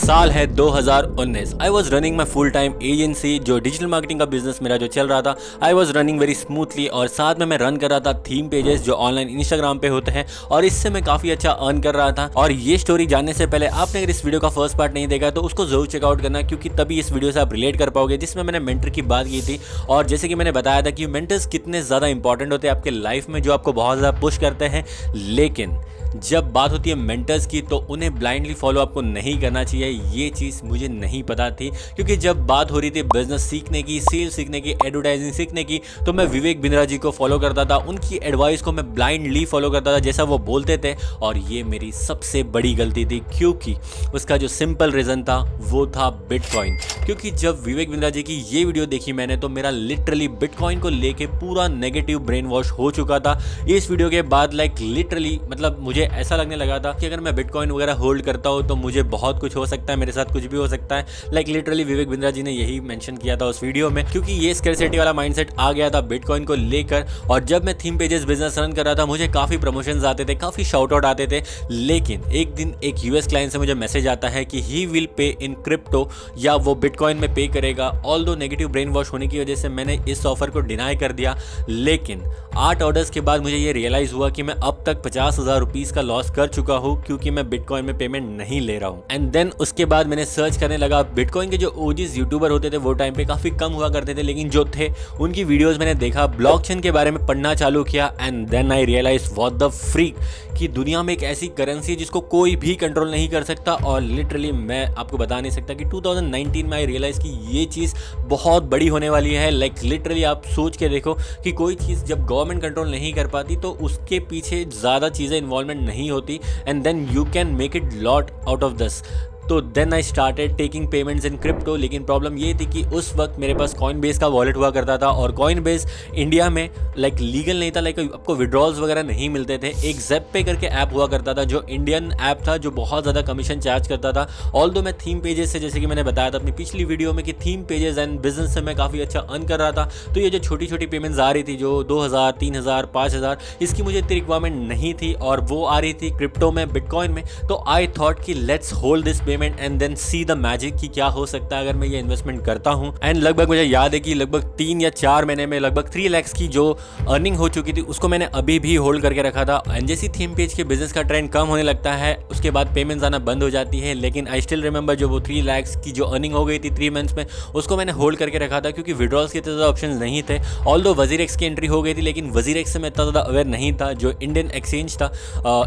साल है 2019। I was running my full time agency, जो डिजिटल मार्केटिंग का बिजनेस मेरा जो चल रहा था। I was running very smoothly और साथ में मैं रन कर रहा था थीम पेजेस जो ऑनलाइन इंस्टाग्राम पे होते हैं, और इससे मैं काफ़ी अच्छा अर्न कर रहा था। और ये स्टोरी जानने से पहले आपने अगर इस वीडियो का फर्स्ट पार्ट नहीं देखा तो उसको जरूर चेकआउट करना, क्योंकि तभी इस वीडियो से आप रिलेट कर पाओगे, जिसमें मैंने मेंटर की बात की थी। और जैसे कि मैंने बताया था कि मेंटर्स कितने ज़्यादा इंपॉर्टेंट होते हैं आपके लाइफ में, जो आपको बहुत ज़्यादा पुश करते हैं। लेकिन जब बात होती है मेंटर्स की तो उन्हें ब्लाइंडली फॉलो आपको नहीं करना चाहिए। ये चीज़ मुझे नहीं पता थी, क्योंकि जब बात हो रही थी बिजनेस सीखने की, सेल सीखने की, एडवर्टाइजिंग सीखने की, तो मैं विवेक बिंद्रा जी को फॉलो करता था। उनकी एडवाइस को मैं ब्लाइंडली फॉलो करता था जैसा वो बोलते थे, और ये मेरी सबसे बड़ी गलती थी, क्योंकि उसका जो सिंपल रीज़न था वो था बिटकॉइन। क्योंकि जब विवेक बिंद्रा जी की ये वीडियो देखी मैंने, तो मेरा लिटरली बिटकॉइन को लेके पूरा नेगेटिव ब्रेन वॉश हो चुका था। इस वीडियो के बाद लिटरली मतलब मुझे ऐसा लगने लगा था कि अगर मैं बिटकॉइन वगैरह होल्ड करता हूँ तो मुझे बहुत कुछ हो सकता है, मेरे साथ कुछ भी हो सकता है। लिटरली विवेक बिंद्रा जी ने यही मेंशन किया था उस वीडियो में, क्योंकि ये स्कैरसिटी वाला माइंडसेट आ गया था बिटकॉइन को लेकर। और जब मैं थीम पेजेस बिजनेस रन कर रहा था, मुझे काफ़ी प्रमोशंस आते थे, काफ़ी शाउट आउट आते थे। लेकिन एक दिन एक यूएस क्लाइंट से मुझे मैसेज आता है कि he will pay in crypto, या वो बिटकॉइन में पे करेगा। ऑल्दो नेगेटिव ब्रेन वॉश होने की वजह से मैंने इस ऑफर को डिनाई कर दिया। लेकिन 8 ऑर्डर्स के बाद मुझे ये रियलाइज़ हुआ कि मैं अब तक 50,000 रुपीज़ का लॉस कर चुका हूँ, क्योंकि मैं बिटकॉइन में पेमेंट नहीं ले रहा हूँ। एंड देन उसके बाद मैंने सर्च करने लगा। बिटकॉइन के जो ओजीज यूट्यूबर होते थे वो टाइम पे काफ़ी कम हुआ करते थे, लेकिन जो थे उनकी वीडियोस मैंने देखा, ब्लॉकचेन के बारे में पढ़ना चालू किया। And then I realise what the freak, कि दुनिया में एक ऐसी करेंसी है जिसको कोई भी कंट्रोल नहीं कर सकता। और लिटरली मैं आपको बता नहीं सकता कि 2019 में आई रियलाइज़ कि ये चीज़ बहुत बड़ी होने वाली है। लिटरली आप सोच के देखो कि कोई चीज़ जब गवर्नमेंट कंट्रोल नहीं कर पाती तो उसके पीछे ज़्यादा चीज़ें इन्वॉल्वमेंट नहीं होती, and then you can make it lot out of this. तो then I started taking payments in crypto. लेकिन प्रॉब्लम ये थी कि उस वक्त मेरे पास कॉइनबेस का वॉलेट हुआ करता था, और कॉइनबेस इंडिया में लीगल नहीं था। आपको विड्रॉल्स वगैरह नहीं मिलते थे। एक ज़ेपपे करके ऐप हुआ करता था जो इंडियन ऐप था, जो बहुत ज़्यादा कमीशन चार्ज करता था। ऑल्दो मैं थीम पेजेस से, जैसे कि मैंने बताया था अपनी पिछली वीडियो में, कि थीम पेजेस एंड बिजनेस से मैं काफ़ी अच्छा अर्न कर रहा था। तो ये जो छोटी छोटी पेमेंट्स आ रही थी, जो 2,000, 3,000, 5,000, इसकी मुझे इतनी रिक्वायरमेंट नहीं थी, और वो आ रही थी क्रिप्टो में, बिटकॉइन में। तो आई थॉट कि let's hold this payment and then see the magic, कि क्या हो सकता है अगर मैं ये इन्वेस्टमेंट करता हूँ। एंड लगभग मुझे याद है कि लगभग 3 या 4 महीने में लगभग 3 लाख की जो अर्निंग हो चुकी थी, उसको मैंने अभी भी होल्ड करके रखा था। एंड जैसी थीम पेज के बिजनेस का ट्रेंड कम होने लगता है, उसके बाद पेमेंट्स आना बंद हो जाती है। लेकिन आई स्टिल रिमेंबर जो वो 3 लाख की जो अर्निंग हो गई थी 3 मंथ्स में, उसको मैंने होल्ड करके रखा था, क्योंकि विड्रॉल्स के इतने ज़्यादा ऑप्शन नहीं थे। ऑल्दो वजीरेक्स की एंट्री हो गई थी, लेकिन वजीरेक्स से मैं इतना ज़्यादा अवेयर नहीं था, जो इंडियन एक्सचेंज था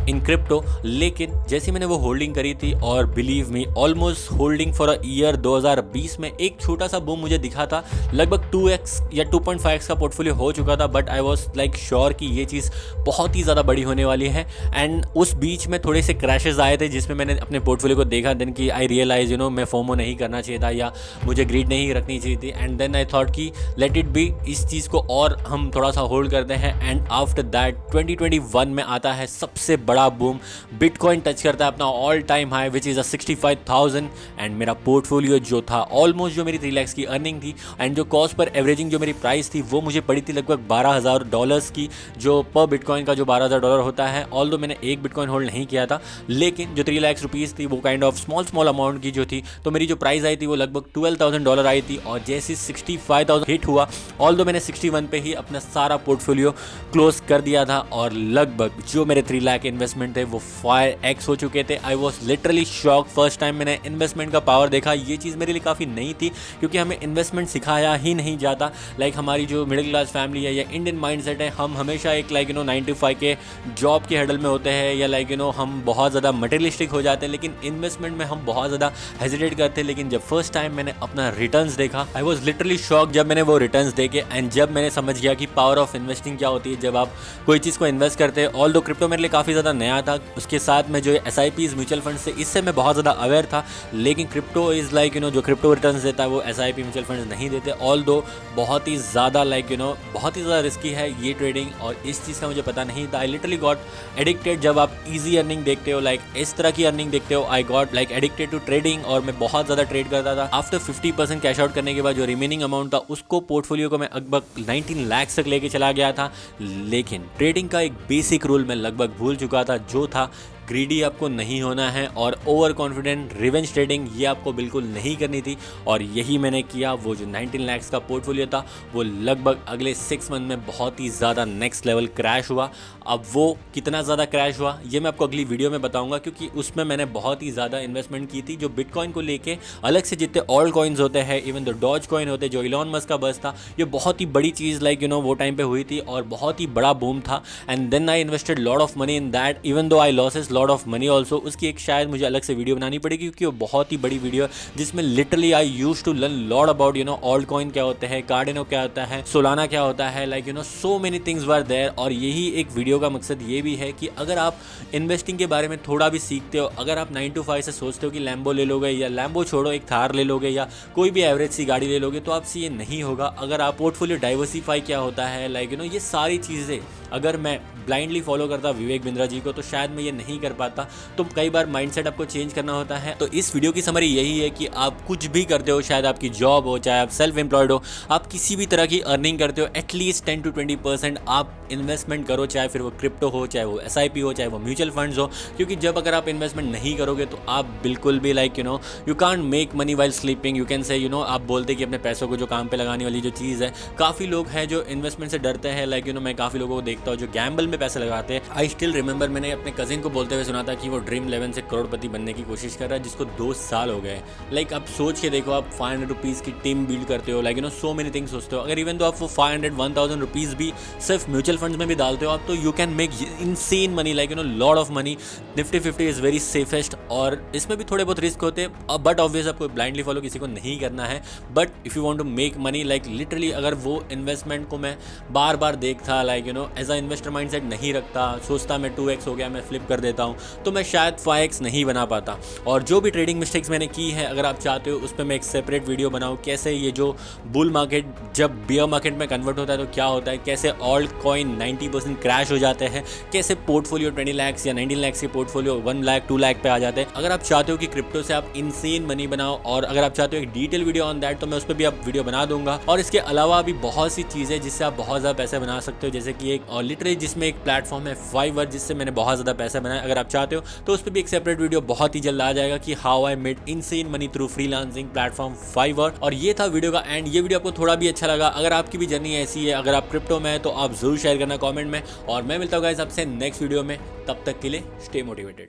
इन क्रिप्टो। लेकिन जैसे मैंने वो होल्डिंग करी थी, और believe me, almost holding for a year 2020 में एक छोटा सा बूम मुझे दिखा था। लगभग 2x या 2.5x का पोर्टफोलियो हो चुका था। बट आई वॉज श्योर कि ये चीज़ बहुत ही ज़्यादा बड़ी होने वाली है। एंड उस बीच में थोड़े से क्रैशेस आए थे, जिसमें मैंने अपने पोर्टफोलियो को देखा। देन कि आई रियलाइज मैं फोमो नहीं करना चाहिए था, या मुझे ग्रीड नहीं रखनी चाहिए थी। एंड देन आई थॉट कि लेट इट बी, इस चीज़ को और हम थोड़ा सा होल्ड करते हैं। एंड आफ्टर दैट 2021 में आता है सबसे बड़ा बूम। बिटकॉइन टच करता है अपना all time high, which is 65,000। And मेरा पोर्टफोलियो जो था, ऑलमोस्ट जो मेरी 3 लाख की अर्निंग थी, एंड जो कॉस्ट पर एवरेजिंग जो मेरी प्राइस थी, वो मुझे पड़ी थी लगभग $12,000 की, जो पर बिटकॉइन का जो $12,000 होता है। ऑल्दो मैंने एक बिटकॉइन होल्ड नहीं किया था, लेकिन जो 3 लाख रुपीज़ थी वो काइंड ऑफ स्मॉल अमाउंट की जो थी, तो मेरी जो प्राइस आई थी वो लगभग $12,000 आई थी। और जैसे 65,000 हिट हुआ, ऑल्दो मैंने 61 पे ही अपना सारा पोर्टफोलियो क्लोज कर दिया था, और लगभग जो मेरे 3 लाख इन्वेस्टमेंट थे वो 5x हो चुके थे। I was literally shock. First time मैंने इन्वेस्टमेंट का पावर देखा। ये चीज़ मेरे लिए काफ़ी नई थी, क्योंकि हमें इन्वेस्टमेंट सिखाया ही नहीं जाता। हमारी जो मिडिल क्लास फैमिली है या इंडियन माइंडसेट है, हम हमेशा एक 9 to 5 के जॉब के हडल में होते हैं, या हम बहुत ज़्यादा मटेरियलिस्टिक हो जाते हैं। लेकिन इन्वेस्टमेंट में हम बहुत ज़्यादा हेजिटेट करते हैं। लेकिन जब फर्स्ट टाइम मैंने अपना रिटर्न्स देखा, आई वॉज लिटरली शॉक जब मैंने वो रिटर्न्स देखे। एंड जब मैंने समझ गया कि पावर ऑफ इन्वेस्टिंग क्या होती है, जब आप कोई चीज़ को इन्वेस्ट करते हैं। ऑल्दो क्रिप्टो मेरे लिए काफ़ी ज़्यादा नया था, उसके साथ में जो SIPs म्यूचुअल फंड से, इससे मैं बहुत ज़्यादा अवेयर था। लेकिन क्रिप्टो इज़ जो क्रिप्टो रिटर्न्स देता है वो SIP म्यूचुअल फंड नहीं देते। ऑल्दो बहुत ही ज़्यादा बहुत ही ज़्यादा रिस्की है ये ट्रेडिंग, और इस चीज़ का मुझे पता नहीं था। I literally got addicted. जब आप इजी अर्निंग देखते हो, इस तरह की अर्निंग देखते हो, I got addicted to trading, और मैं बहुत ज़्यादा ट्रेड करता था। आफ्टर 50% कैश आउट करने के बाद जो रिमेनिंग अमाउंट था, उसको पोर्टफोलियो को मैं लगभग 19 लाख तक लेके चला गया था। लेकिन ट्रेडिंग का एक बेसिक रूल मैं लगभग भूल चुका था, जो था ग्रीडी आपको नहीं होना है और ओवर कॉन्फिडेंट रिवेंज ट्रेडिंग ये आपको बिल्कुल नहीं करनी थी, और यही मैंने किया। वो जो 19 लाख का पोर्टफोलियो था वो लगभग अगले 6 मंथ में बहुत ही ज़्यादा नेक्स्ट लेवल क्रैश हुआ। अब वो कितना ज़्यादा क्रैश हुआ ये मैं आपको अगली वीडियो में बताऊंगा, क्योंकि उसमें मैंने बहुत ही ज़्यादा इन्वेस्टमेंट की थी। जो बिटकॉइन को लेके अलग से जितने ऑल्ट कॉइन्स होते हैं, इवन द डॉज कॉइन होते हैं, जो इलॉन मस्क का बस था, ये बहुत ही बड़ी चीज़ लाइक वो टाइम पे हुई थी और बहुत ही बड़ा बूम था। And then I invested lot of money in that, even though I losses lot of money also. उसकी एक शायद मुझे अलग से वीडियो बनानी पड़ेगी, क्योंकि वो बहुत ही बड़ी वीडियो है जिसमें literally I use to learn lot about alt coin क्या होते हैं, कार्डिनो क्या होता है, सोलाना क्या होता है, like so many things were there. और यही एक वीडियो का मकसद ये भी है कि अगर आप इन्वेस्टिंग के बारे में थोड़ा भी सीखते हो, अगर आप 9 to 5 से सोचते हो कि लैम्बो ले लोगे, या लैम्बो छोड़ो एक थार ले लोगे, या कोई भी एवरेज सी गाड़ी ले लोगे, तो आपसे ये नहीं होगा। अगर आप पोर्टफोलियो डाइवर्सिफाई क्या होता है, लाइक ये सारी चीज़ें अगर मैं ब्लाइंडली फॉलो करता विवेक बिंद्रा जी को, तो शायद मैं ये नहीं कर पाता। तो कई बार माइंडसेट आपको चेंज करना होता है। तो इस वीडियो की समरी यही है कि आप कुछ भी करते हो, शायद आपकी जॉब हो, चाहे आप सेल्फ एम्प्लॉयड हो, आप किसी भी तरह की अर्निंग करते हो, एटलीस्ट 10 to 20% आप इन्वेस्टमेंट करो, चाहे फिर वो क्रिप्टो हो, चाहे वो SIP हो, चाहे वो म्यूचुअल फंड्स हो। क्योंकि जब अगर आप इन्वेस्टमेंट नहीं करोगे तो आप बिल्कुल भी like you can't make money while sleeping, you can say आप बोलते कि अपने पैसों को जो काम पे लगाने वाली जो चीज़ है। काफ़ी लोग हैं जो इन्वेस्टमेंट से डरते हैं, लाइक मैं काफ़ी लोगों को देखता हूँ जो गैम्बल में पैसे लगाते हैं। आई स्टिल रिमेंबर मैंने अपने कजिन को बोलते हुए सुना था कि वो ड्रीम 11 से करोड़पति बनने की कोशिश कर रहा है, जिसको 2 साल हो गए। लाइक आप सोच के देखो, आप 500 रुपीज़ की टीम बिल्ड करते हो, लाइक सो मेनी थिंग्स सोचते हो। अगर इवन तो आप वो 500-1000 रुपीज़ भी सिर्फ म्यूचुअल फंड्स में भी डालते हो आप, तो you can make insane money, like lot of money. Nifty 50 is very safest, और इसमें भी थोड़े बहुत रिस्क होते हैं, बट ऑब्वियस आपको ब्लाइंडली फॉलो किसी को नहीं करना है। But if you want to make money, like literally अगर वो इन्वेस्टमेंट को मैं बार बार देखता, like as a investor mindset नहीं रखता, सोचता मैं 2x हो गया मैं फ्लिप कर देता हूँ, तो मैं शायद 5x नहीं बना पाता। और जो भी ट्रेडिंग मिस्टेक्स मैंने की है, अगर आप चाहते हो उस पर मैं एक सेपरेट वीडियो बनाऊँ, कैसे ये जो बुल मार्केट जब बियर मार्केट में कन्वर्ट होता है तो क्या होता है, कैसे ऑल्ट कॉइन 90% क्रैश हो जाते हैं, कैसे पोर्टफोलियो 20 लाख या 19 लाख के पोर्टफोलियो 1 लाख 2 लाख पे आ जाते हैं। अगर आप चाहते हो कि क्रिप्टो से आप इनसेन मनी बनाओ, और अगर आप चाहते हो एक डिटेल वीडियो ऑन दैट, तो मैं उस पर भी आप वीडियो बना दूंगा। और इसके अलावा भी बहुत सी चीज़ें जिससे आप बहुत ज़्यादा पैसे बना सकते हो, जैसे कि एक और लिटरली जिसमें एक प्लेटफॉर्म है फाइवर, जिससे मैंने बहुत ज़्यादा पैसा बनाया। अगर आप चाहते हो तो उस पर भी एक सेपरेट वीडियो बहुत ही जल्द आ जाएगा कि how I made insane money through freelancing platform Fiverr. और ये था वीडियो का एंड। ये वीडियो आपको थोड़ा भी अच्छा लगा, अगर आपकी भी जर्नी ऐसी है, अगर आप क्रिप्टो में है, तो आप जरूर शेयर करना कमेंट में। और मैं मिलता हूँ गाइस आपसे नेक्स्ट वीडियो में, तब तक के लिए स्टे मोटिवेटेड।